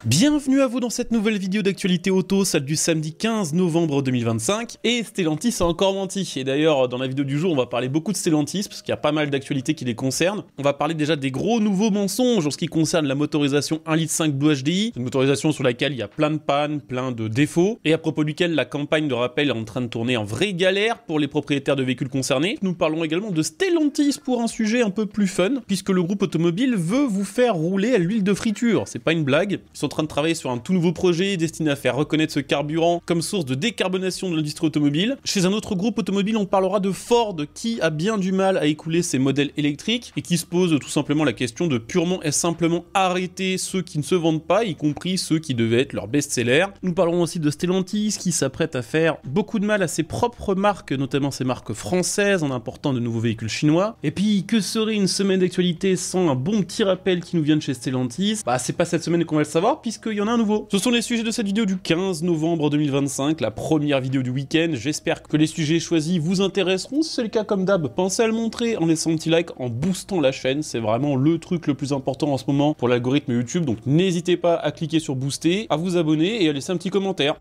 Bienvenue à vous dans cette nouvelle vidéo d'actualité auto, celle du samedi 15 novembre 2025, et Stellantis a encore menti. Et d'ailleurs, dans la vidéo du jour, on va parler beaucoup de Stellantis, parce qu'il y a pas mal d'actualités qui les concernent. On va parler déjà des gros nouveaux mensonges en ce qui concerne la motorisation 1,5 Blue HDI, une motorisation sur laquelle il y a plein de pannes, plein de défauts, et à propos duquel la campagne de rappel est en train de tourner en vraie galère pour les propriétaires de véhicules concernés. Nous parlons également de Stellantis pour un sujet un peu plus fun, puisque le groupe automobile veut vous faire rouler à l'huile de friture. C'est pas une blague, ils sont en train de travailler sur un tout nouveau projet destiné à faire reconnaître ce carburant comme source de décarbonation de l'industrie automobile. Chez un autre groupe automobile, on parlera de Ford qui a bien du mal à écouler ses modèles électriques et qui se pose tout simplement la question de purement et simplement arrêter ceux qui ne se vendent pas, y compris ceux qui devaient être leurs best-sellers. Nous parlerons aussi de Stellantis qui s'apprête à faire beaucoup de mal à ses propres marques, notamment ses marques françaises en important de nouveaux véhicules chinois. Et puis, que serait une semaine d'actualité sans un bon petit rappel qui nous vient de chez Stellantis? Bah, c'est pas cette semaine qu'on va le savoir puisqu'il y en a un nouveau. Ce sont les sujets de cette vidéo du 15 novembre 2025, la première vidéo du week-end. J'espère que les sujets choisis vous intéresseront. Si c'est le cas, comme d'hab, pensez à le montrer en laissant un petit like, en boostant la chaîne. C'est vraiment le truc le plus important en ce moment pour l'algorithme YouTube. Donc n'hésitez pas à cliquer sur booster, à vous abonner et à laisser un petit commentaire.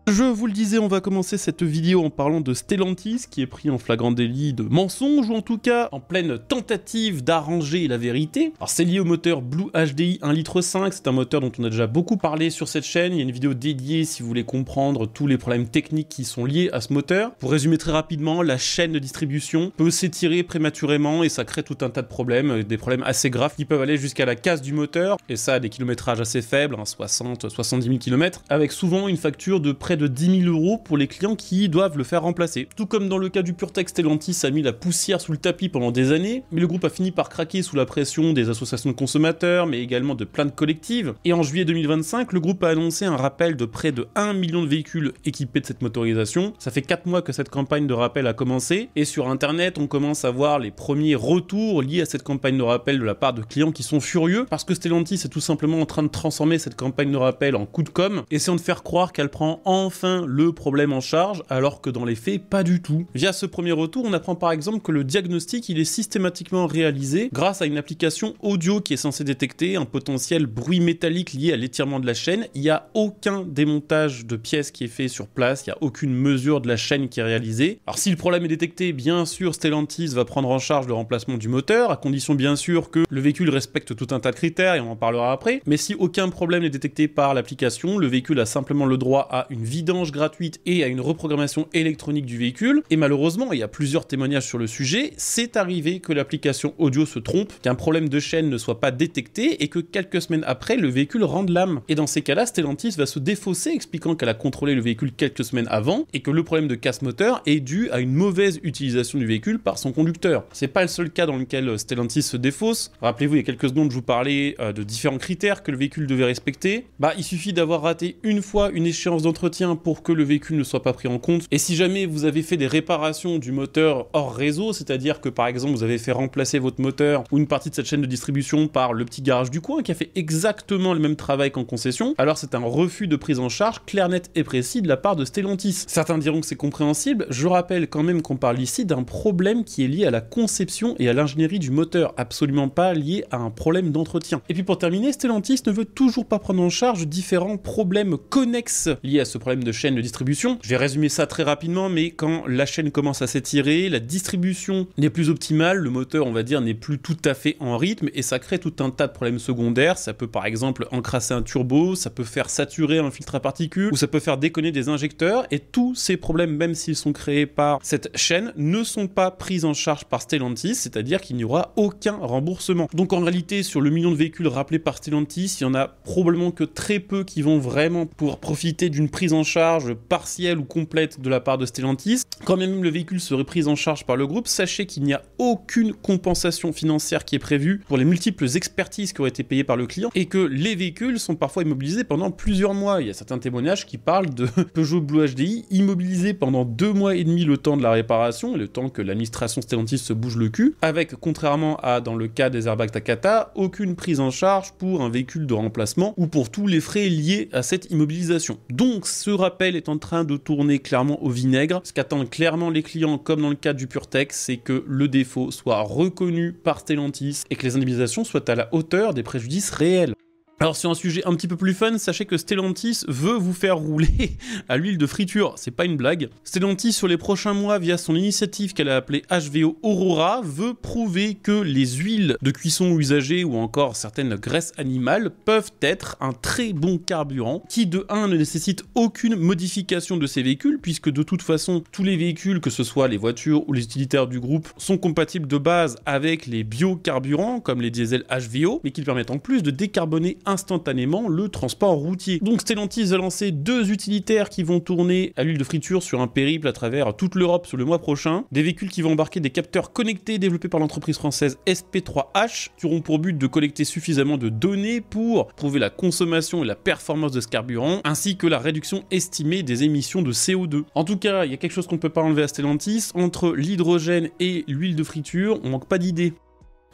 Je vous le disais, on va commencer cette vidéo en parlant de Stellantis, qui est pris en flagrant délit de mensonge, ou en tout cas en pleine tentative d'arranger la vérité. Alors c'est lié au moteur Blue HDI 1,5 litre, c'est un moteur dont on a déjà beaucoup parlé sur cette chaîne, il y a une vidéo dédiée si vous voulez comprendre tous les problèmes techniques qui sont liés à ce moteur. Pour résumer très rapidement, la chaîne de distribution peut s'étirer prématurément et ça crée tout un tas de problèmes, des problèmes assez graves qui peuvent aller jusqu'à la casse du moteur, et ça à des kilométrages assez faibles, 60-70 000 km, avec souvent une facture de près de 10 000 € pour les clients qui doivent le faire remplacer. Tout comme dans le cas du PureTech, Stellantis a mis la poussière sous le tapis pendant des années, mais le groupe a fini par craquer sous la pression des associations de consommateurs, mais également de plaintes collectives. Et en juillet 2025, le groupe a annoncé un rappel de près de 1 million de véhicules équipés de cette motorisation. Ça fait 4 mois que cette campagne de rappel a commencé, et sur internet, on commence à voir les premiers retours liés à cette campagne de rappel de la part de clients qui sont furieux, parce que Stellantis est tout simplement en train de transformer cette campagne de rappel en coup de com', essayant de faire croire qu'elle prend enfin le problème en charge, alors que dans les faits, pas du tout. Via ce premier retour, on apprend par exemple que le diagnostic, il est systématiquement réalisé grâce à une application audio qui est censée détecter un potentiel bruit métallique lié à l'étirement de la chaîne. Il n'y a aucun démontage de pièces qui est fait sur place, il n'y a aucune mesure de la chaîne qui est réalisée. Alors si le problème est détecté, bien sûr, Stellantis va prendre en charge le remplacement du moteur, à condition bien sûr que le véhicule respecte tout un tas de critères, et on en parlera après. Mais si aucun problème n'est détecté par l'application, le véhicule a simplement le droit à une vidange gratuite et à une reprogrammation électronique du véhicule. Et malheureusement, il y a plusieurs témoignages sur le sujet, c'est arrivé que l'application audio se trompe, qu'un problème de chaîne ne soit pas détecté et que quelques semaines après, le véhicule rende l'âme. Et dans ces cas-là, Stellantis va se défausser, expliquant qu'elle a contrôlé le véhicule quelques semaines avant et que le problème de casse moteur est dû à une mauvaise utilisation du véhicule par son conducteur. C'est pas le seul cas dans lequel Stellantis se défausse. Rappelez-vous, il y a quelques secondes, je vous parlais de différents critères que le véhicule devait respecter. Il suffit d'avoir raté une fois une échéance d'entretien pour que le véhicule ne soit pas pris en compte. Et si jamais vous avez fait des réparations du moteur hors réseau, c'est-à-dire que par exemple vous avez fait remplacer votre moteur ou une partie de cette chaîne de distribution par le petit garage du coin qui a fait exactement le même travail qu'en concession, alors c'est un refus de prise en charge clair, net et précis de la part de Stellantis. Certains diront que c'est compréhensible, je rappelle quand même qu'on parle ici d'un problème qui est lié à la conception et à l'ingénierie du moteur, absolument pas lié à un problème d'entretien. Et puis pour terminer, Stellantis ne veut toujours pas prendre en charge différents problèmes connexes liés à ce problème de chaîne de distribution. Je vais résumer ça très rapidement, mais quand la chaîne commence à s'étirer, la distribution n'est plus optimale, le moteur, on va dire, n'est plus tout à fait en rythme, et ça crée tout un tas de problèmes secondaires. Ça peut par exemple encrasser un turbo, ça peut faire saturer un filtre à particules, ou ça peut faire déconner des injecteurs, et tous ces problèmes, même s'ils sont créés par cette chaîne, ne sont pas pris en charge par Stellantis, c'est-à-dire qu'il n'y aura aucun remboursement. Donc en réalité, sur le million de véhicules rappelés par Stellantis, il y en a probablement que très peu qui vont vraiment pouvoir profiter d'une prise en charge partielle ou complète de la part de Stellantis. Quand même le véhicule serait pris en charge par le groupe, sachez qu'il n'y a aucune compensation financière qui est prévue pour les multiples expertises qui auraient été payées par le client et que les véhicules sont parfois immobilisés pendant plusieurs mois. Il y a certains témoignages qui parlent de Peugeot Blue HDI immobilisé pendant 2 mois et demi le temps de la réparation et le temps que l'administration Stellantis se bouge le cul, avec, contrairement à dans le cas des airbags Takata, aucune prise en charge pour un véhicule de remplacement ou pour tous les frais liés à cette immobilisation. Donc ce rappel est en train de tourner clairement au vinaigre. Ce qu'attendent clairement les clients, comme dans le cas du PureTech, c'est que le défaut soit reconnu par Stellantis et que les indemnisations soient à la hauteur des préjudices réels. Alors sur un sujet un petit peu plus fun, sachez que Stellantis veut vous faire rouler à l'huile de friture, c'est pas une blague. Stellantis sur les prochains mois, via son initiative qu'elle a appelée HVO Aurora, veut prouver que les huiles de cuisson usagées ou encore certaines graisses animales peuvent être un très bon carburant qui de 1 ne nécessite aucune modification de ces véhicules puisque de toute façon tous les véhicules, que ce soit les voitures ou les utilitaires du groupe, sont compatibles de base avec les biocarburants comme les diesels HVO mais qui permettent en plus de décarboner instantanément le transport routier. Donc Stellantis a lancé 2 utilitaires qui vont tourner à l'huile de friture sur un périple à travers toute l'Europe sur le mois prochain. Des véhicules qui vont embarquer des capteurs connectés développés par l'entreprise française SP3H qui auront pour but de collecter suffisamment de données pour prouver la consommation et la performance de ce carburant ainsi que la réduction estimée des émissions de CO2. En tout cas, il y a quelque chose qu'on ne peut pas enlever à Stellantis, entre l'hydrogène et l'huile de friture, on manque pas d'idées.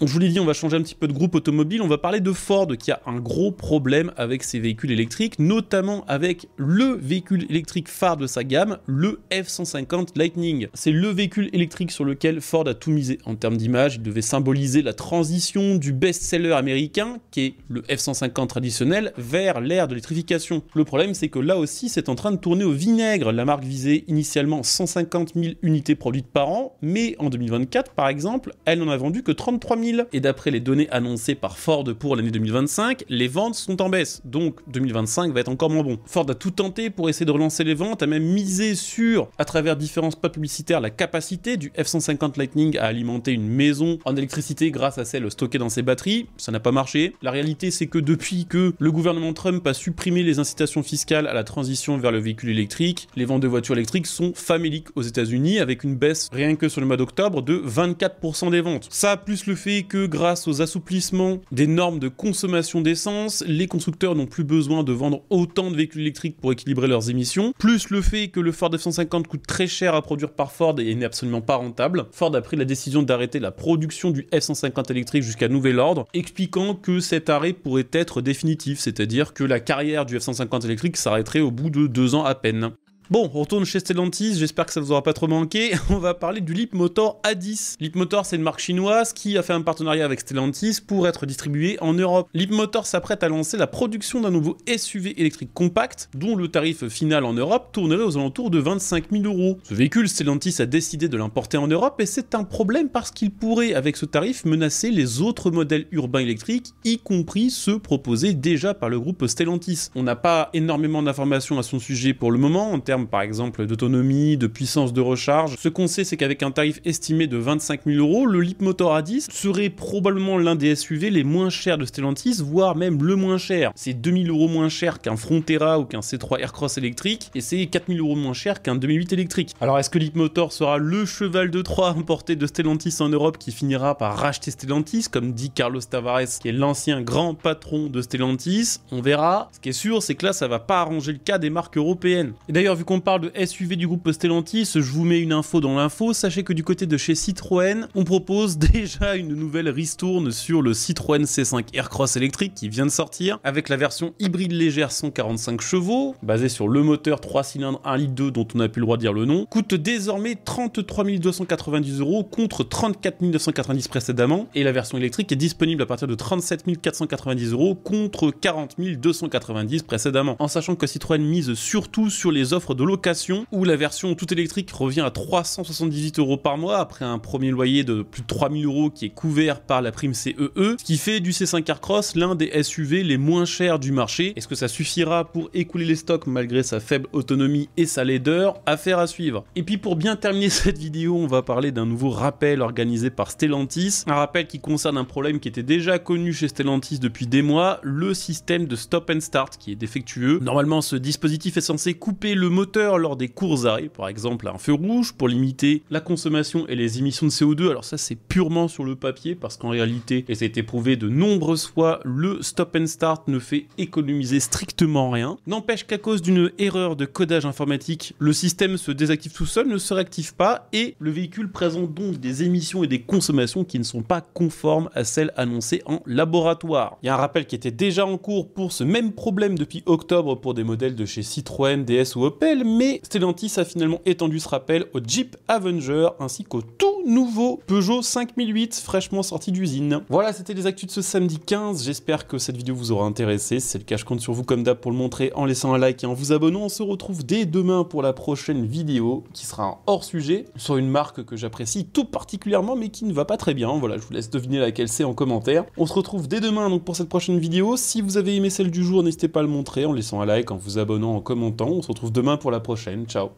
Je vous l'ai dit, on va changer un petit peu de groupe automobile, on va parler de Ford qui a un gros problème avec ses véhicules électriques, notamment avec le véhicule électrique phare de sa gamme, le F-150 Lightning. C'est le véhicule électrique sur lequel Ford a tout misé en termes d'image, il devait symboliser la transition du best-seller américain, qui est le F-150 traditionnel, vers l'ère de l'électrification. Le problème c'est que là aussi c'est en train de tourner au vinaigre, la marque visait initialement 150 000 unités produites par an, mais en 2024 par exemple, elle n'en a vendu que 33 000. Et d'après les données annoncées par Ford pour l'année 2025, les ventes sont en baisse, donc 2025 va être encore moins bon. Ford a tout tenté pour essayer de relancer les ventes, a même misé sur, à travers différents spots publicitaires, la capacité du F-150 Lightning à alimenter une maison en électricité grâce à celle stockée dans ses batteries. Ça n'a pas marché. La réalité c'est que depuis que le gouvernement Trump a supprimé les incitations fiscales à la transition vers le véhicule électrique, les ventes de voitures électriques sont faméliques aux États-Unis avec une baisse rien que sur le mois d'octobre de 24% des ventes. Ça plus le fait que grâce aux assouplissements des normes de consommation d'essence, les constructeurs n'ont plus besoin de vendre autant de véhicules électriques pour équilibrer leurs émissions, plus le fait que le Ford F-150 coûte très cher à produire par Ford et n'est absolument pas rentable. Ford a pris la décision d'arrêter la production du F-150 électrique jusqu'à nouvel ordre, expliquant que cet arrêt pourrait être définitif, c'est-à-dire que la carrière du F-150 électrique s'arrêterait au bout de 2 ans à peine. Bon, on retourne chez Stellantis, j'espère que ça vous aura pas trop manqué. On va parler du Leapmotor A10. Leapmotor, c'est une marque chinoise qui a fait un partenariat avec Stellantis pour être distribuée en Europe. Leapmotor s'apprête à lancer la production d'un nouveau SUV électrique compact, dont le tarif final en Europe tournerait aux alentours de 25 000 €. Ce véhicule, Stellantis a décidé de l'importer en Europe et c'est un problème parce qu'il pourrait, avec ce tarif, menacer les autres modèles urbains électriques, y compris ceux proposés déjà par le groupe Stellantis. On n'a pas énormément d'informations à son sujet pour le moment, en termes par exemple d'autonomie, de puissance de recharge. Ce qu'on sait, c'est qu'avec un tarif estimé de 25 000 €, le Leapmotor A10 serait probablement l'un des SUV les moins chers de Stellantis, voire même le moins cher. C'est 2 000 € moins cher qu'un Frontera ou qu'un C3 Aircross électrique, et c'est 4 000 € moins cher qu'un 2008 électrique. Alors est-ce que Leapmotor sera le cheval de Troie importé de Stellantis en Europe qui finira par racheter Stellantis, comme dit Carlos Tavares, qui est l'ancien grand patron de Stellantis? On verra. Ce qui est sûr, c'est que là, ça va pas arranger le cas des marques européennes. Et d'ailleurs, vu qu'on parle de SUV du groupe Stellantis, je vous mets une info dans l'info. Sachez que du côté de chez Citroën, on propose déjà une nouvelle ristourne sur le Citroën C5 Aircross électrique qui vient de sortir, avec la version hybride légère 145 chevaux, basée sur le moteur 3 cylindres 1,2 litre dont on n'a plus le droit de dire le nom, coûte désormais 33 290 € contre 34 990 précédemment, et la version électrique est disponible à partir de 37 490 € contre 40 290 précédemment, en sachant que Citroën mise surtout sur les offres de location où la version toute électrique revient à 378 € par mois après un premier loyer de plus de 3 000 € qui est couvert par la prime CEE, ce qui fait du C5 Aircross l'un des SUV les moins chers du marché. Est-ce que ça suffira pour écouler les stocks malgré sa faible autonomie et sa laideur? Affaire à suivre. Et puis pour bien terminer cette vidéo, on va parler d'un nouveau rappel organisé par Stellantis, un rappel qui concerne un problème qui était déjà connu chez Stellantis depuis des mois, le système de stop and start qui est défectueux. Normalement, ce dispositif est censé couper le moteur lors des courts arrêts, par exemple à un feu rouge, pour limiter la consommation et les émissions de CO2. Alors ça, c'est purement sur le papier, parce qu'en réalité, et ça a été prouvé de nombreuses fois, le stop and start ne fait économiser strictement rien. N'empêche qu'à cause d'une erreur de codage informatique, le système se désactive tout seul, ne se réactive pas, et le véhicule présente donc des émissions et des consommations qui ne sont pas conformes à celles annoncées en laboratoire. Il y a un rappel qui était déjà en cours pour ce même problème depuis octobre pour des modèles de chez Citroën, DS ou Opel, mais Stellantis a finalement étendu ce rappel au Jeep Avenger ainsi qu'aux tous nouveau Peugeot 5008 fraîchement sorti d'usine. Voilà, c'était les actus de ce samedi 15. J'espère que cette vidéo vous aura intéressé. Si c'est le cas, je compte sur vous comme d'hab pour le montrer en laissant un like et en vous abonnant. On se retrouve dès demain pour la prochaine vidéo qui sera un hors sujet sur une marque que j'apprécie tout particulièrement mais qui ne va pas très bien. Voilà, je vous laisse deviner laquelle c'est en commentaire. On se retrouve dès demain donc pour cette prochaine vidéo. Si vous avez aimé celle du jour, n'hésitez pas à le montrer en laissant un like, en vous abonnant, en commentant. On se retrouve demain pour la prochaine. Ciao.